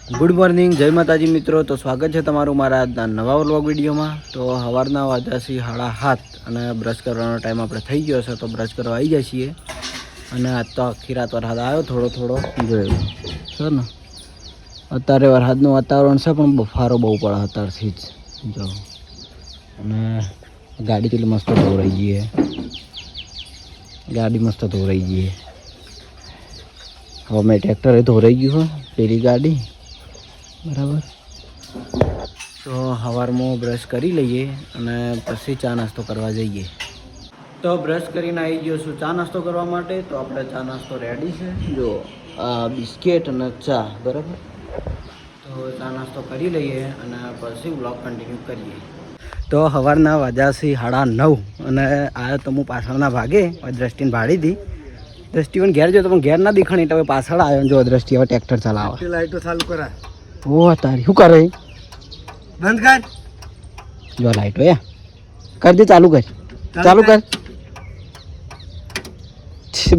Good morning, જય માતાજી મિત્રો. તો સ્વાગત છે તમારું મારા આજના નવા વ્લોગ વિડીયોમાં. તો સવારના વાગ્યાથી 7:30 અને બ્રશ કરવાનો ટાઈમ આપણે થઈ ગયો છે, તો બ્રશ કરવા આવી જાય છીએ. અને આજ તો આખી રાત વરસાદ આવ્યો, થોડો જોયો છે ને. અત્યારે વરસાદનું વાતાવરણ છે, પણ બફારો બહુ પડે અત્યારથી જ જો. અને ગાડી કેટલી મસ્ત ધોરાઈ ગઈ ગાડી મસ્ત ધોરાઈ ગઈ. હવે મેં ટ્રેક્ટરે ધોરાઈ ગયું હોય પેલી ગાડી બરાબર. તો સવારમાં બ્રશ કરી લઈએ અને પછી ચા નાસ્તો કરવા જઈએ. તો બ્રશ કરીને આવી ગયો છું ચા નાસ્તો કરવા માટે. તો આપણે ચા નાસ્તો રેડી છે, જો આ બિસ્કિટ અને ચા બરાબર. તો ચા નાસ્તો કરી લઈએ અને પછી બ્લોગ કન્ટિન્યુ કરીએ. તો સવારના વાગ્યાથી 9:30 અને આવ્યો તો હું પાછળના ભાગે દ્રષ્ટિને ભાડી હતી. દ્રષ્ટિ પણ ઘેર જો તો પણ ઘેર ના દેખાણી, એટલે પાછળ આવ્યો. જો દ્રષ્ટિ હવે ટ્રેક્ટર ચલાવે. લાઈટો ચાલુ કરા. ઓ તારી શું કરે? બંધ કર. જો લાઈટો કર દે, ચાલુ કર. ચાલુ કર.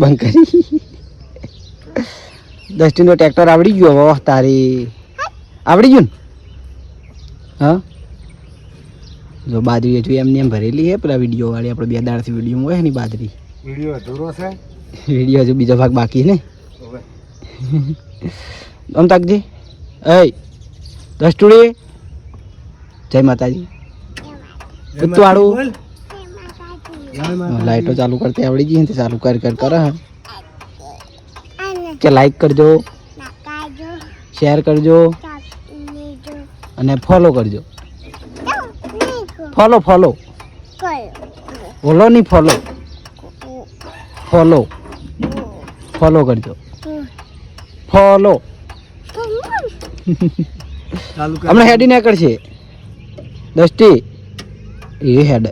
બંધ કરી. દ્રષ્ટિનો ટ્રેક્ટર આવડી ગયો હવે તારી. આવડી ગયું ને? હા. જો બાજરી હજુ એમની એમ ભરેલી છે, પેલા વિડીયો વાળી આપણે 2 દાડથી વિડીયો હોય ને બાજરી. વિડીયો અધૂરો છે. વિડીયો હજુ બીજો ભાગ બાકી ને. આમ તાકજી. એ દસ્તુડી, જય માતાજી. તું આડું લાઈટો ચાલુ કરતી આવડી ગઈ, ચાલુ કરે કે લાઈક કરજો, શેર કરજો અને ફોલો કરજો. ફોલો બોલો નહીં, ફોલો કરજો. ફોલો હમણાં હેડી ના કરશે દસ્તી. એ હેડ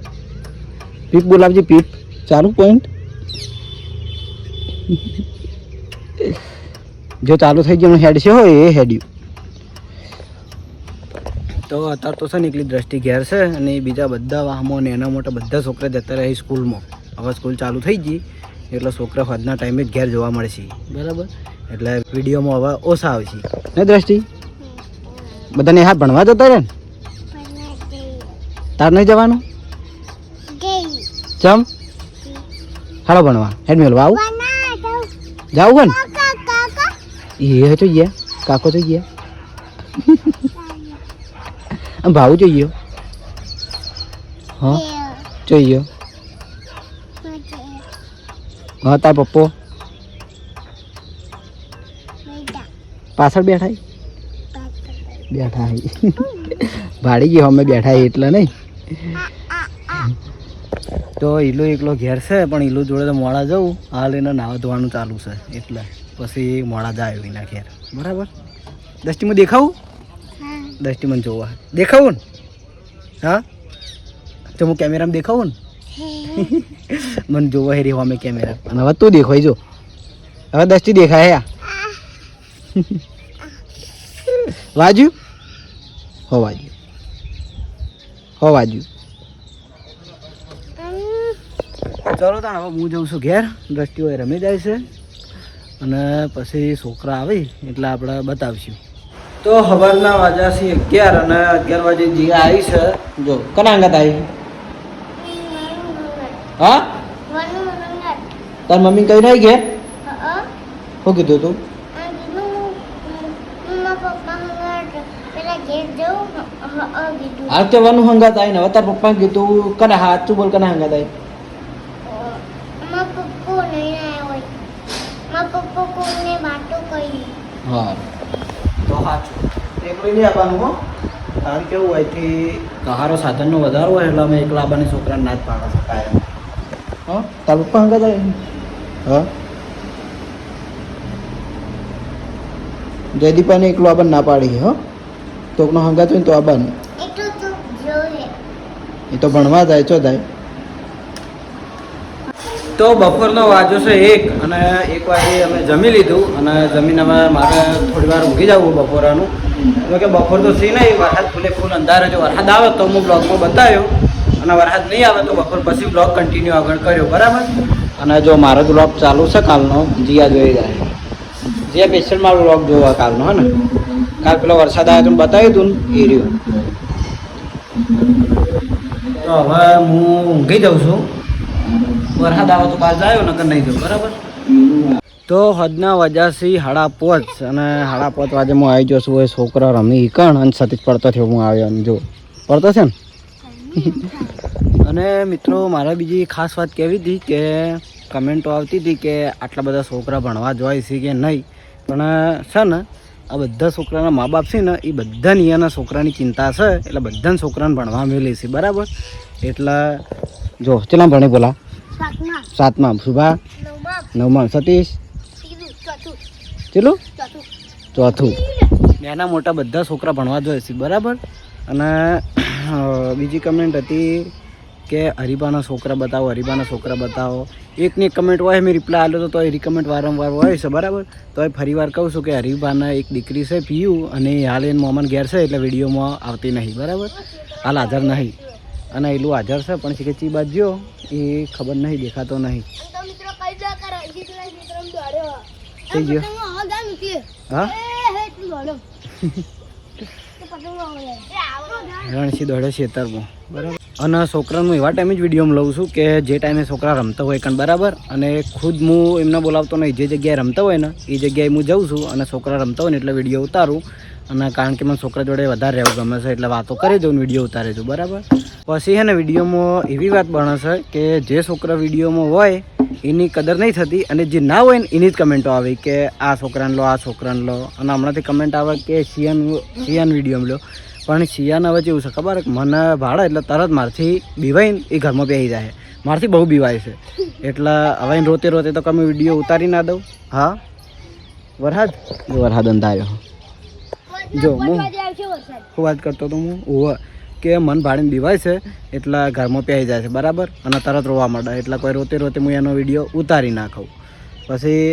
પીપ બોલાવજે, પીપ ચાલુ પોઈન્ટ. જો ચાલુ થઈ ગયું હેડ છે હોય એ હેડ્યું. તો અત્યારે તો છે ને એકલી દ્રષ્ટિ ઘેર છે અને બીજા બધા વાહમો ને એના મોટા બધા છોકરા જતા રહે સ્કૂલમાં. હવે સ્કૂલ ચાલુ થઈ ગઈ એટલે છોકરા આજના ટાઈમે જ ઘેર જોવા મળશે બરાબર. એટલે વિડીયોમાં હવે ઓછા આવશે ને દ્રષ્ટિ. બધાને હા ભણવા જતા રહે ને? તાર નહીં જવાનું? ચમ હાલો ભણવા. હેડ મેળવા આવું જાવું હોય ને? એ તો ગયા કાકો તો ગયા. ભાવ જોઈએ. હા જોઈએ. હા તાર પપ્પો પાછળ બેઠા ભાડી ગયો અમે બેઠા એટલે નહીં. તો ઈલો એકલો ઘેર છે, પણ ઈલો જોડે તો મોડા જવું. હાલ એને નાવા ધોવાનું ચાલુ છે એટલે પછી મોડા જાય એના ઘેર બરાબર. દસ્તીમાં દેખાવું? દસ્તી મને જોવા દેખાવું ને? હા તો હું કેમેરામાં દેખાવું ને? મને જોવા હેરી અમે કેમેરા. અને હવે તું દેખાય જો. હવે દસ્તી દેખાય વાજ્યું હો વાજ્યું. ચલો તાણ હવે હું જઉં છું ઘેર. દ્રષ્ટિઓ રમી જાય છે અને પછી છોકરા આવી એટલે આપણે બતાવશું. તો સવારના વાગ્યાથી 11 અને 11 વાગે જીયા આવી છે. જો કના અંગત આવી? હા તાર મમ્મી કઈ નહીં ઘેર? શું કીધું તું? આ કહેવાનું હંગાત આવી ને હવે તાર પપ્પા કીધું કને હાથ તું બોલ કને હંગાત આવી? હા તો સાચું એકલું નહીં આવવાનું હો. કારણ કેવું હોય કે કહારો સાધનનો વધારો હોય એટલે અમે એકલા આવવાની છોકરાને ના જ પાડો છો કાયમ. હા તાર પપ્પા હંગાત આવી? હા જયદીપાને એકલું આબાને ના પાડી હો. તોકનો હંગાત હોય ને તો આબાને. એ તો ભણવા જાય ચો જાય. તો બપોરનો વાજો છે 1 અને 1 વાગે અમે જમી લીધું અને જમીને હવે મારે થોડી વાર ઊંઘી જવું બપોરાનું. કે બપોર તો સી નહીં, વરસાદ ફૂલ અંધારે. જો વરસાદ આવે તો હું બ્લોગમાં બતાવ્યો અને વરસાદ નહીં આવે તો બપોર પછી બ્લોગ કન્ટિન્યુ આગળ કર્યો બરાબર. અને જો મારો બ્લોગ ચાલુ છે કાલનો, જીયા જોઈ જાય. જે સ્પેશિયલ મારો બ્લોગ જોવા કાલનો હે ને. કાલ પેલો વરસાદ આવ્યો તો બતાવ્યું તું ને એ રહ્યું. તો હવે હું ઊંઘી જાઉં છું. વરસાદ આવે તો બહાર જાય નકર નહીં જાઉં બરાબર. તો હદના વજાસી 5:30 અને 5:30 વાગે હું આવી ગયો છું. એ છોકરો રમી કણ અને સતીશ પડતો થયો હું આવ્યો અને જો પડતો છે ને. અને મિત્રો મારે બીજી ખાસ વાત કહેવી હતી કે કમેન્ટો આવતી હતી કે આટલા બધા છોકરા ભણવા જાય છે કે નહીં, પણ છે ને આ બધા છોકરાના મા બાપ છે ને એ બધા અહીંયાના છોકરાની ચિંતા છે એટલે બધાને છોકરાને ભણવા મેલી છે બરાબર. એટલે જો ચેલા ભણે બોલા? 7માં. શુભા 9માં. સતીશ ચેલું 4થું. નાના મોટા બધા છોકરા ભણવા જોઈએ છે બરાબર. અને બીજી કમેન્ટ હતી કે હરીબાના છોકરા બતાવો, હરીબાના છોકરા બતાવો. એકની એક કમેન્ટ હોય મેં રિપ્લાય આપ્યો તો એ રિકમેન્ટ વારંવાર હોય છે બરાબર. તો એ ફરી વાર કહું છું કે હરીબાના એક દીકરી છે પીયુ અને હાલ એને મોમન ઘેર છે એટલે વિડીયોમાં આવતી નહીં બરાબર. હાલ હાજર નહીં અને એટલું હાજર છે પણ કે ચી બાદ જો એ ખબર નહીં, દેખાતો નહીં. થઈ ગયો હા રણસી દોડે ખેતરમાં બરાબર. અને છોકરાનું એવા ટાઈમે જ વિડીયોમાં લઉં છું કે જે ટાઈમે છોકરા રમતા હોય કણ બરાબર. અને ખુદ હું એમને બોલાવતો નહીં, જે જગ્યાએ રમતા હોય ને એ જગ્યાએ હું જાઉં છું અને છોકરા રમતા હોય ને એટલે વિડીયો ઉતારું. અને કારણ કે મને છોકરા જોડે વધારે રહેવું ગમે છે એટલે વાતો કરી દઉં, વિડીયો ઉતારે છું બરાબર. પછી છે ને વિડીયોમાં એવી વાત બને છે કે જે છોકરા વિડીયોમાં હોય એની કદર નહીં થતી અને જે ના હોય ને એની જ કમેન્ટો આવે કે આ છોકરાને લો, આ છોકરાને લો. અને હમણાંથી કમેન્ટ આવે કે શિયાન વિડીયોમાં લો. પણ શિયાન હવે જેવું છે ખબર મને ભાડે એટલે તરત મારથી બીવાઈને એ ઘરમાં બેસી જાય. મારથી બહુ બીવાય છે એટલે હવે રોતે રોતે તો તમે વિડીયો ઉતારી ના દઉં. હા વરસાદ અંધાર્યો. જો હું વાત કરતો હતો હું કે મન ભાડીને બીવાય છે એટલે ઘરમાં પહેરી જાય છે બરાબર. અને તરત રોવા માંડે એટલે કોઈ રોતે રોતે હું એનો વિડીયો ઉતારી નાખું. પછી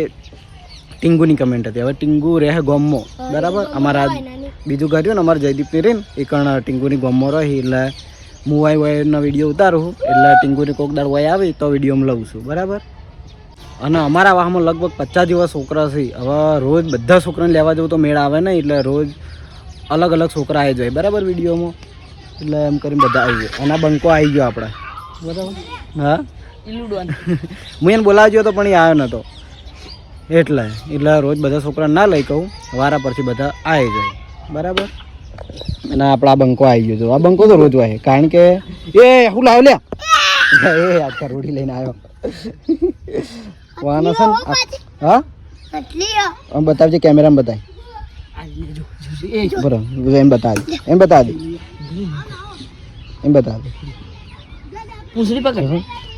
ટીંગુની કમેન્ટ હતી. હવે ટીંગુ રહે ગોમમાં બરાબર. અમારા બીજું ઘર ને અમારે જયદીપની રીન એ કણ ટીંગુની ગોમમાં રહી એટલે હું વાયનો વિડીયો ઉતારું એટલે ટીંગુની કોક દાડ વાય આવી તો વિડીયોમાં લઉં છું બરાબર. અને અમારા વાહમાં લગભગ 50 જેવા છોકરા છે. હવે રોજ બધા છોકરાને લેવા જવું તો મેળ આવે નહીં એટલે રોજ અલગ અલગ છોકરા આવી જાય બરાબર વિડીયોમાં. એટલે એમ કરીને બધા આવી ગયો અને બંકો આવી ગયો આપણે બરાબર. હા હું એને બોલાવી ગયો તો પણ એ આવ્યો નહોતો એટલે રોજ બધા છોકરાને ના લઈ કહું, વારા પરથી બધા આવી જાય બરાબર. અને આપણા બંકો આવી ગયો તો આ બંકો તો રોજ હોય કારણ કે એ હું લાવ્યો લ્યા એ આખા રોડી લઈને આવ્યો વાના છે ને. હા બતાવજે કેમેરામાં બતાય બરાબર. એમ બતાવી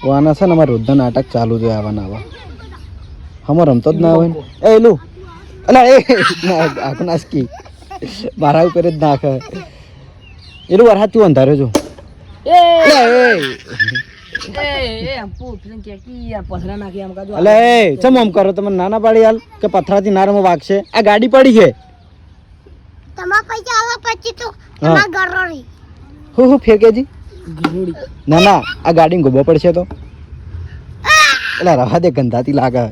વાના છે ને અમારે રોજના નાટક ચાલુ છે આવવાના આવા. હમણાં રમતો જ ના હોય ને એલું અલા એ આખ નાસકી મારા ઉપર જ નાખે એલું વરસાદ તું અંધાર્યો છો. અલે ચમ આમ કરો તમે નાના પાડી હાલ કે પથરાથી નારામાં વાગશે. આ ગાડી પડી છે હું ફેરકેજી ના આ ગાડી ગોબો પડશે તો એટલે રવા દે ગંધાતી લાગે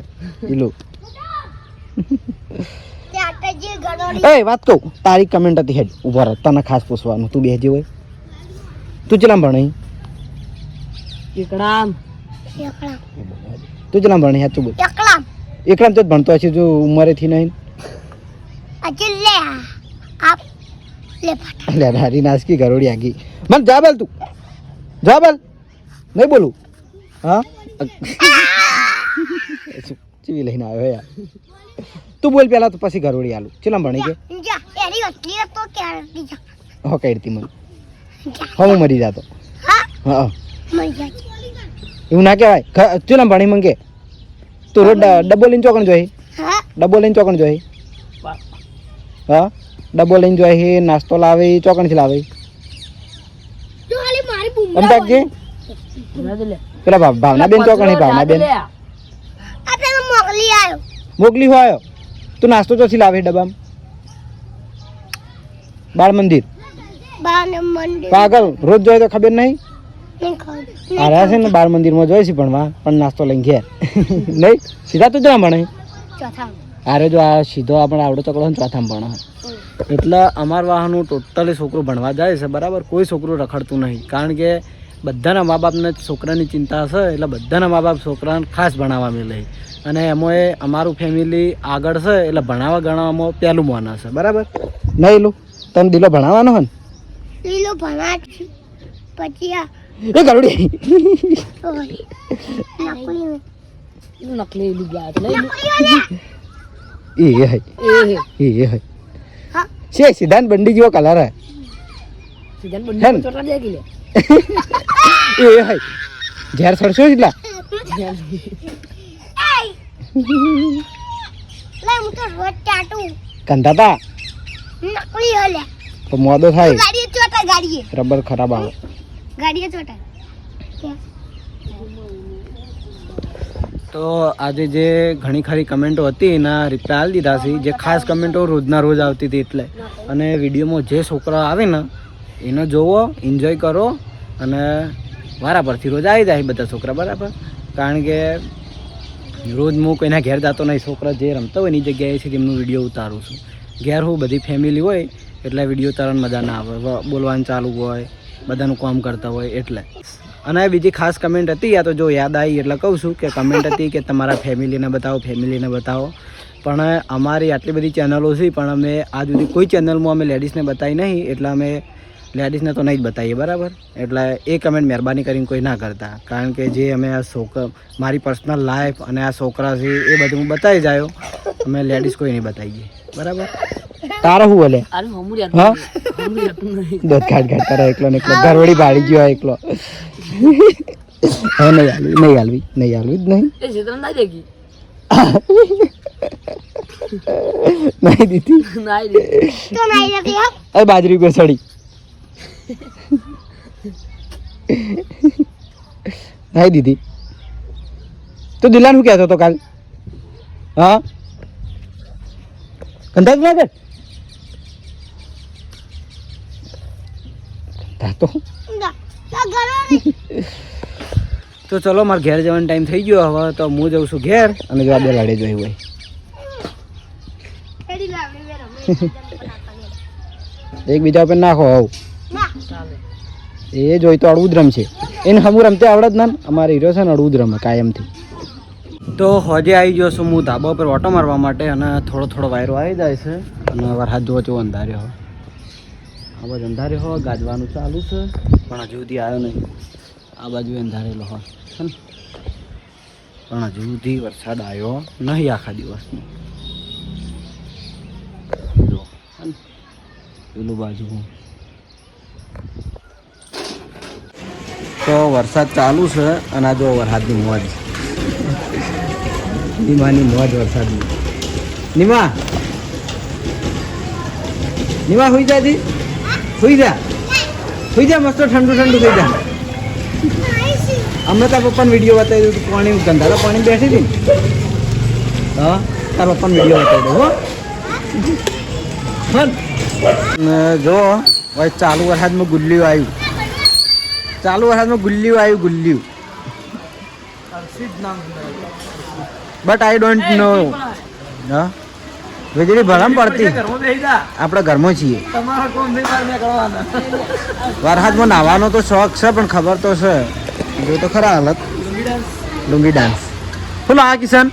પેલું. એ વાત કહું તારી કમેન્ટ હતી હેડ ઉભા રહે તને ખાસ પૂછવાનું. તું બેસી હોય તું ચલામ ભણે તું ચલામ ભણે તું બોલ. એકલામ તો જ ભણતો હશે જો ઉંમરેથી નહીં. હારી નાસકી ઘરોડી આગી મને જા બોલ તું જા બોલ નહીં બોલું. હા ચીવી લઈને આવ્યો યાર તું બોલ પેલા તો પછી ઘરોડી આલું. ચેલા ભણી કે હો કઈરતી મને હું મરી જાતો. હા એવું ના કહેવાય. ચેલા ભણી મંગે તું રોજ ડબ્બો લઈને ચોકણ જોઈ હા ડબ્બો લઈને જોઈ નાસ્તો લાવે ચોકણથી લાવે અમદાજી પેલા ભાવનાબેન ચોકણી ભાવનાબેન મોકલી હોય તું નાસ્તો ચોથી લાવે ડબ્બામાં? બાળ મંદિર પાગલ રોજ જોઈએ તો ખબર નહીં. આરા છે ને બાળ મંદિરમાં જોઈ છે પણ નાસ્તો લઈને ઘેર નહીં સીધા તું જ ભણે આરે જો આ સીધો આપણે આવડો ચકડો ને ચોથામાં ભણો એટલે અમારા વાહનું ટોટલી છોકરું ભણવા જાય છે બરાબર. કોઈ છોકરું રખડતું નહીં, કારણ કે બધાના મા બાપને છોકરાની ચિંતા છે એટલે બધાના મા બાપ છોકરાને ખાસ ભણાવવા મેલે. અને એમાં અમારું ફેમિલી આગળ છે એટલે ભણાવવા ગણાવવામાં પહેલું માને છે બરાબર. નહીં લો તને દિલો ભણાવવાનો હોય ને લીલો ભણા પછી આ એ ગરુડી નકલી એ હે એ હે છે સિદ્ધાંત બંડી જેવો કલર હે એ હે ઝેર સડશો એટલા કંધાતા નકલી હલે તો મોદો થાય ગાડીએ ચોટા ગાડીએ રબર ખરાબ આવે ગાડીએ ચોટા. તો આજે જે ઘણી ખરી કમેન્ટો હતી એના રિપ્લાય આપી દીધા છે. જે ખાસ કમેન્ટો રોજના રોજ આવતી હતી એટલે. અને વિડીયોમાં જે છોકરા આવે ને એને જોવો, એન્જોય કરો અને વારા પરથી રોજ આવી જાય બધા છોકરા બરાબર. કારણ કે રોજ હું કોઈના ઘેર જતો નહીં, છોકરા જે રમતા હોય એની જગ્યાએથી તેમનું વિડીયો ઉતારું છું. ઘેર હું બધી ફેમિલી હોય એટલે વિડીયો ઉતારવાની મજા ના આવે, બોલવાનું ચાલુ હોય, બધાનું કામ કરતા હોય એટલે. અને બીજી ખાસ કમેન્ટ હતી, યા તો જો યાદ આવી એટલે કહું છું કે કમેન્ટ હતી કે તમારા ફેમિલીને બતાવો. પણ અમારી આટલી બધી ચેનલો છે પણ અમે આજ સુધી કોઈ ચેનલમાં અમે લેડીઝને બતાવી નહીં, એટલે અમે લેડીઝને તો નહીં જ બતાવીએ બરાબર. એટલે એ કમેન્ટ મહેરબાની કરીને કોઈ ના કરતા, કારણ કે જે અમે આ મારી પર્સનલ લાઈફ અને આ છોકરા છે એ બધું હું બતાવી જાય, અમે લેડીઝ કોઈ નહીં બતાવીએ બરાબર. તારો શું બોલે હા દોધ ખાટ તારા એકલો ને એકલો ઘરવડી ભાડી ગયો એકલો. નહીં હાલવી જ નહીં નહીં દીધી અરે બાજરી પર ચડી નહીં દીધી. તું દિલાન શું કહેતો હતો કાલ? હા કંધા જ લાગે તો ચલો મારે ઘેર જવાનો ટાઈમ થઈ ગયો. હવે તો હું જઉં છું ઘેર અને જો આ બે લાડે જોઈ હોય એકબીજા ઉપર નાખો હોવ એ જોઈ તો અડવું જ રમશે. એને હમું રમતે આવડે જ ના, અમારે હીરો છે ને અડવું જ રમે કાયમથી. તો હજે આવી ગયો છું હું ધાબા ઉપર ઓટો મારવા માટે અને થોડો વાયરો આવી જાય છે અને વરસાદ જોવો જો અંધાર્યો હોય, આ બાજુ અંધાર્યો હોય, ગાજવાનું ચાલુ છે પણ હજુ સુધી આવ્યો નહીં. આ બાજુ અંધારેલો હોય છે ને પણ હજુ સુધી વરસાદ આવ્યો નહીં આખા દિવસનો. જો પેલું બાજુ તો વરસાદ ચાલુ છે અને આ જો વરસાદની મોજ, નિમાની મોજ વરસાદની. નિમા હોઈ જા જી, હોઈ જા મસ્ત ઠંડુ થઈ જા. અમે તાર પપ્પાને વિડીયો બતાવી દઉં, પાણી ગંધારા પાણી બેઠી હતી ને હા તાર પપ્પાને વિડીયો બતાવી દઉં હો. જો ભાઈ ચાલુ વરસાદમાં ગુલ્લીઓ આવ્યું બટ આઈ ડોન્ટ નો. હા વીજળી ભરમ પડતી, આપણે ઘરમાં છીએ. વરસાદમાં નાવાનો તો શોખ છે પણ ખબર તો છે જો તો ખરા હાલત. લુંગી ડાન્સ ફૂલ આ કિશન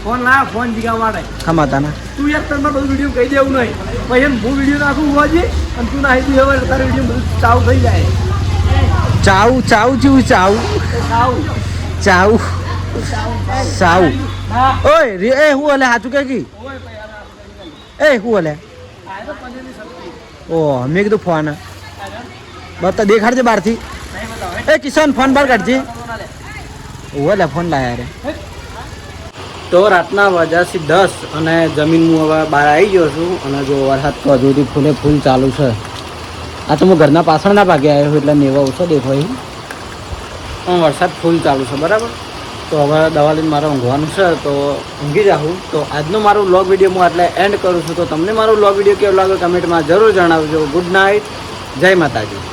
ફોન જીગા માટે ખમાતા ના તું યાર તને બધું વિડીયો કહી દેવું નહીં પછી હું વિડીયો નાખું હોવાજી અને તું નાખી દઉં હવે તારે વિડીયો બધું ચાવ થઈ જાય. ચાવ ઓય એ હું હલે સાચું કે એ હું હલે ઓ મેં કીધું ફોન બતા દેખાડજે બહારથી. એ કિશન ફોન બહાર કાઢજે. ઓલે ફોન લાયા રે. તો રાતના વાગ્યાથી 10 અને જમીન હું હવે બહાર આવી ગયો છું અને જો વરસાદ તો હજુ સુધી ફૂલ ચાલુ છે. આ તો હું ઘરના પાછળના ભાગે આવ્યો છું એટલે નેવા ઓછો દેખાય પણ વરસાદ ફૂલ ચાલુ છે બરાબર. તો હવે દવા લઈને મારે ઊંઘવાનું છે તો ઊંઘી જાઉં. તો આજનો મારો વ્લોગ વિડીયો હું એટલે એન્ડ કરું છું. તો તમને મારો વ્લોગ વિડીયો કેવો લાગ્યો કમેન્ટમાં જરૂર જણાવજો. ગુડ નાઇટ, જય માતાજી.